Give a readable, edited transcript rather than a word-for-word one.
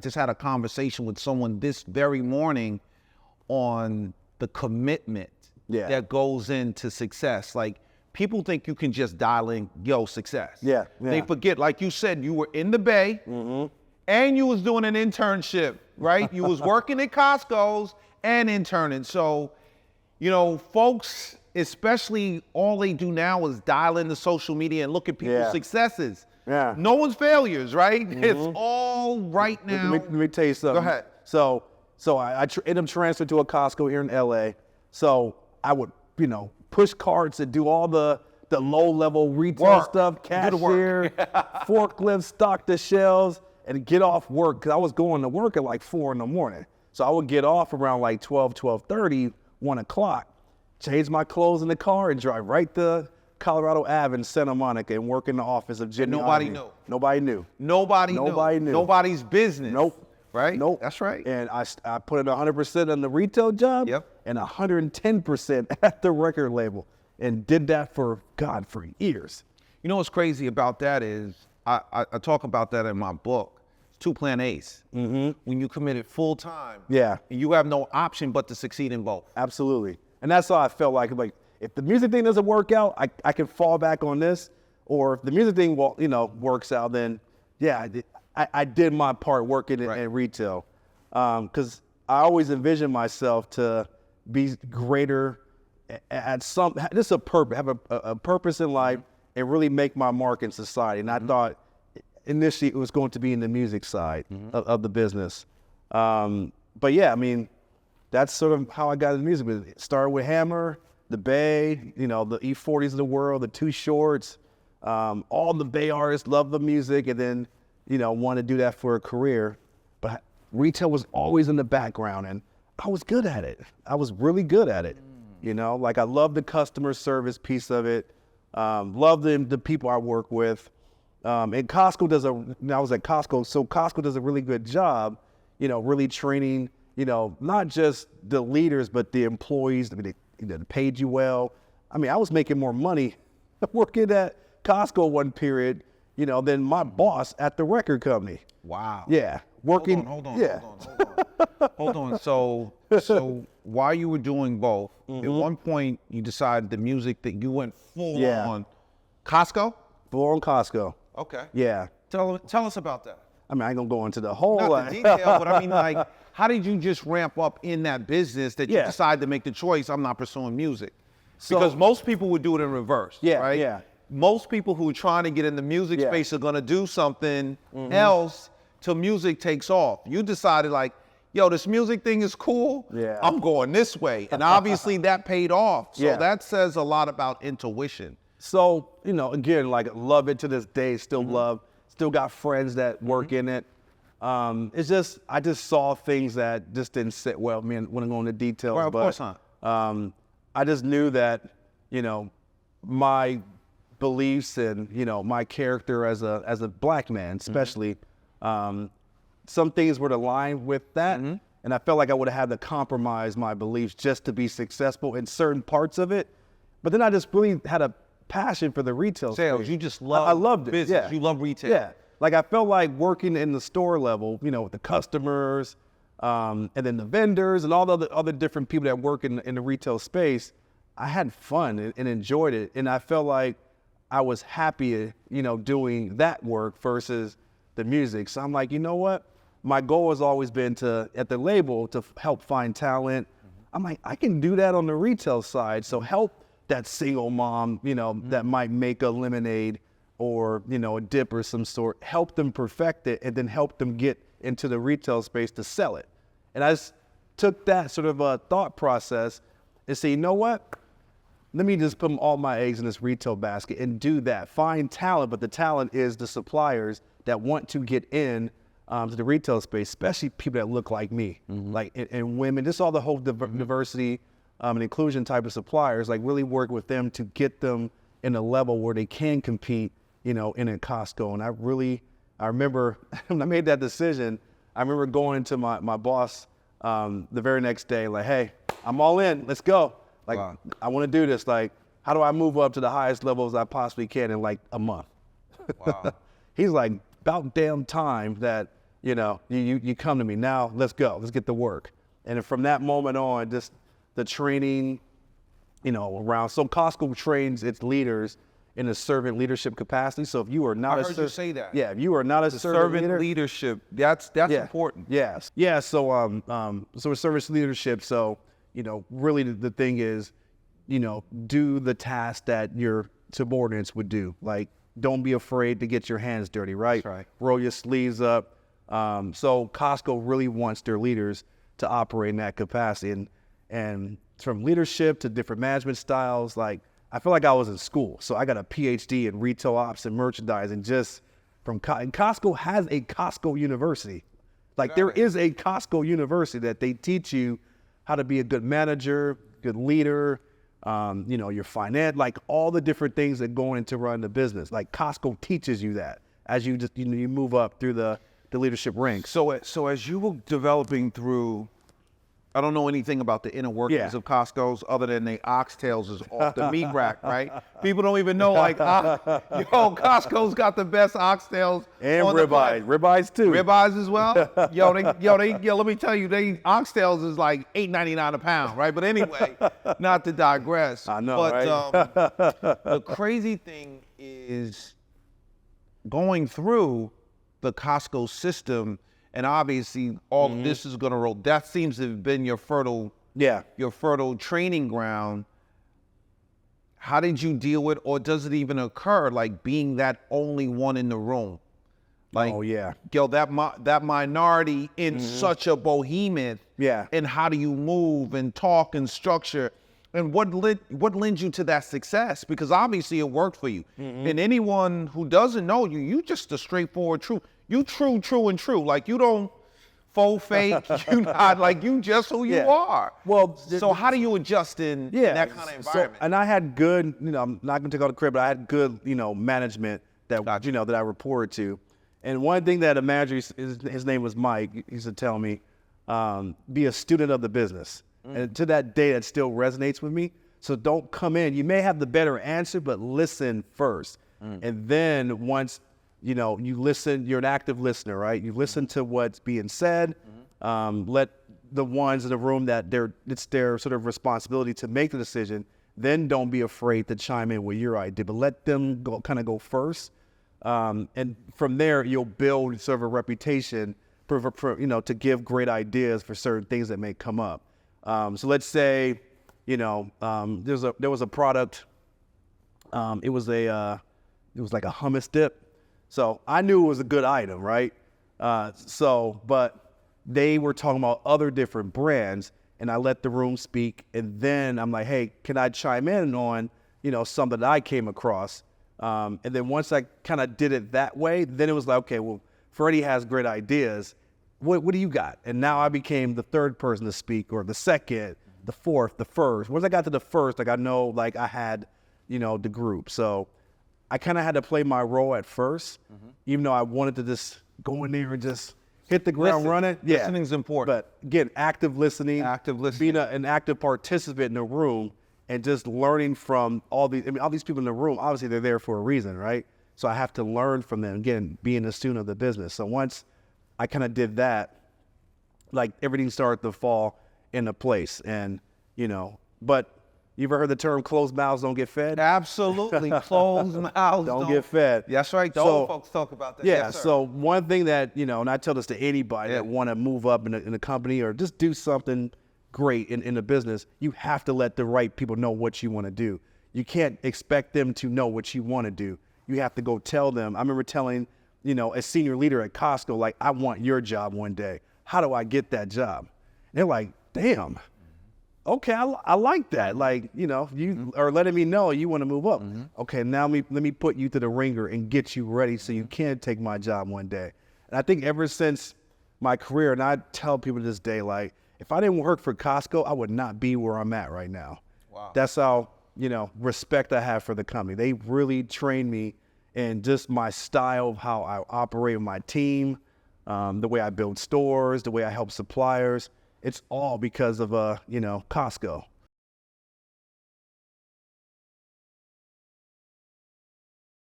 just had a conversation with someone this very morning on the commitment that goes into success. Like, people think you can just dial in, success. Yeah. They forget, like you said, you were in the Bay and you was doing an internship, right? You was working at Costco's and interning. So, folks, especially all they do now is dial into social media and look at people's successes. Yeah. No one's failures, right? It's all right now. Let me tell you something. Go ahead. So I ended up transferring to a Costco here in LA. So I would, push carts and do all the low-level retail stuff, cashier, forklift, stock the shelves, and get off work, because I was going to work at like 4 in the morning. So I would get off around like 12:30, 1 o'clock, change my clothes in the car, and drive right to Colorado Ave in Santa Monica and work in the office of Jimmy. Nobody knew. Nobody knew. Nobody knew. Nobody's business. Nope. Right? Nope. That's right. And I put in 100% on the retail job and 110% at the record label, and did that for years. You know what's crazy about that is, I talk about that in my book. It's 2 Plan Ace. When you commit it full time, and you have no option but to succeed in both. Absolutely. And that's how I felt like if the music thing doesn't work out, I can fall back on this. Or if the music thing works out, then I did my part working in retail. Because I always envisioned myself to be greater at just a purpose, have a purpose in life, and really make my mark in society. And I thought initially it was going to be in the music side of the business. But yeah, I mean, that's sort of how I got into music. It started with Hammer, the Bay, the E40s of the world, the Too Shorts. All the Bay artists love the music, and then, wanted to do that for a career. But retail was always in the background, and I was good at it. I was really good at it. I love the customer service piece of it. Love the people I work with. And Costco I was at Costco, so Costco does a really good job, really training, not just the leaders, but the employees. I mean, they paid you well. I mean, I was making more money working at Costco one period, than my boss at the record company. Wow. Yeah. Working. Hold on. So while you were doing both, at one point you decided the music that you went full on Costco? Full on Costco. Okay. Yeah. Tell us about that. I mean, I ain't gonna go into the whole Not the detail, but I mean, how did you just ramp up in that business that you decided to make the choice, I'm not pursuing music? Because most people would do it in reverse, right? Yeah. Most people who are trying to get in the music space are gonna do something else till music takes off. You decided this music thing is cool, I'm going this way. And obviously that paid off. So that says a lot about intuition. So, again, love it to this day, still got friends that work in it. It's just, I just saw things that just didn't sit well. I mean, I wouldn't go into details, Well, of course not. I just knew that, my beliefs and, my character as a black man, especially, some things were aligned with that. And I felt like I would have had to compromise my beliefs just to be successful in certain parts of it. But then I just really had a passion for the retail sales. space. You just love I loved it. business. Yeah. You love retail. Yeah. I felt like working in the store level, with the customers, and then the vendors and all the other different people that work in the retail space. I had fun and enjoyed it. And I felt like I was happier, doing that work versus the music. So I'm like, you know what? My goal has always been at the label, to help find talent. I'm like, I can do that on the retail side. So help that single mom, that might make a lemonade or, a dip or some sort, help them perfect it, and then help them get into the retail space to sell it. And I just took that sort of a thought process and say, you know what? Let me just put all my eggs in this retail basket and do that. Find talent, but the talent is the suppliers that want to get in to the retail space, especially people that look like me, and women, just all the whole diversity and inclusion type of suppliers, really work with them to get them in a level where they can compete, in a Costco. And I remember when I made that decision, I remember going to my boss the very next day, hey, I'm all in, let's go. Wow. I want to do this. How do I move up to the highest levels I possibly can in a month? Wow. He's like, about damn time that you know, you come to me now, let's go, let's get to work. And then from that moment on, just the training, you know, around, so Costco trains its leaders in a servant leadership capacity. So if you are not I heard you say that. Yeah, if you are not a servant leader, leadership, that's important. Yes. Yeah, so so with service leadership, so, you know, really the thing is, you know, do the task that your subordinates would do. Like, don't be afraid to get your hands dirty, right? That's right. Roll your sleeves up. So Costco really wants their leaders to operate in that capacity. And from leadership to different management styles, like, I feel like I was in school. So I got a PhD in retail ops and merchandising just from, and Costco has a Costco university. Like, there is a Costco university that they teach you how to be a good manager, good leader, you know, your finance, like all the different things that go into running the business. Like, Costco teaches you that as you just, you know, you move up through the leadership ranks. So as you were developing through, I don't know anything about the inner workings of Costco's other than they oxtails is off the meat rack, right? People don't even know, like, Costco's got the best oxtails. And on ribeyes, ribeyes too. Ribeyes as well? Yo, let me tell you, oxtails is like $8.99 a pound, right? But anyway, not to digress. I know, but, right? The crazy thing is going through the Costco system, and obviously all of this is going to roll. That seems to have been your fertile training ground. How did you deal with, or does it even occur, like being that only one in the room? Like, yo, that minority in such a behemoth. Yeah. And how do you move and talk and structure? And what lends you to that success? Because obviously it worked for you. And anyone who doesn't know you, you just a straightforward true. You true and true. Like, you don't faux fake. You not, like, you just who you are. Well, so how do you adjust in that kind of environment? And I had good, you know, I'm not gonna take all the credit, but I had good, you know, management that you know that I reported to. And one thing that a manager, his name was Mike, he used to tell me, be a student of the business. And to that day, that still resonates with me. So don't come in. You may have the better answer, but listen first. And then once, you know, you listen, you're an active listener, right? You listen to what's being said. Let the ones in the room that it's their sort of responsibility to make the decision. Then don't be afraid to chime in with your idea, but let them go first. And from there, you'll build sort of a reputation for, you know, to give great ideas for certain things that may come up. So let's say, you know, there was a product. It was like a hummus dip. So I knew it was a good item, right? But they were talking about other different brands, and I let the room speak. And then I'm like, hey, can I chime in on, you know, something that I came across? And then once I kind of did it that way, then it was like, okay, well, Freddie has great ideas. What do you got? And now I became the third person to speak, or the second, the fourth, the first. Once I got to the first, like, I know, like, I had, you know, the group. So I kind of had to play my role at first, even though I wanted to just go in there and just hit the ground running. Yeah, listening's important. But again, active listening, being an active participant in the room, and just learning from all these people in the room. Obviously, they're there for a reason, right? So I have to learn from them. Again, being a student of the business. So once I kind of did that, like, everything started to fall into place, and, you know, but. You ever heard the term closed mouths don't get fed? Absolutely. Closed mouths don't get fed. That's right. The old folks talk about that. Yeah, yes, sir. So one thing that, you know, and I tell this to anybody that want to move up in a company or just do something great in the business, you have to let the right people know what you want to do. You can't expect them to know what you want to do. You have to go tell them. I remember telling, you know, a senior leader at Costco, like, I want your job one day. How do I get that job? And they're like, damn. Okay, I like that. Like, you know, you are letting me know you want to move up. Okay, now let me put you to the ringer and get you ready so you can take my job one day. And I think ever since my career, and I tell people to this day, like, if I didn't work for Costco, I would not be where I'm at right now. Wow. That's how, you know, respect I have for the company. They really trained me in just my style of how I operate with my team, the way I build stores, the way I help suppliers. It's all because of, you know, Costco.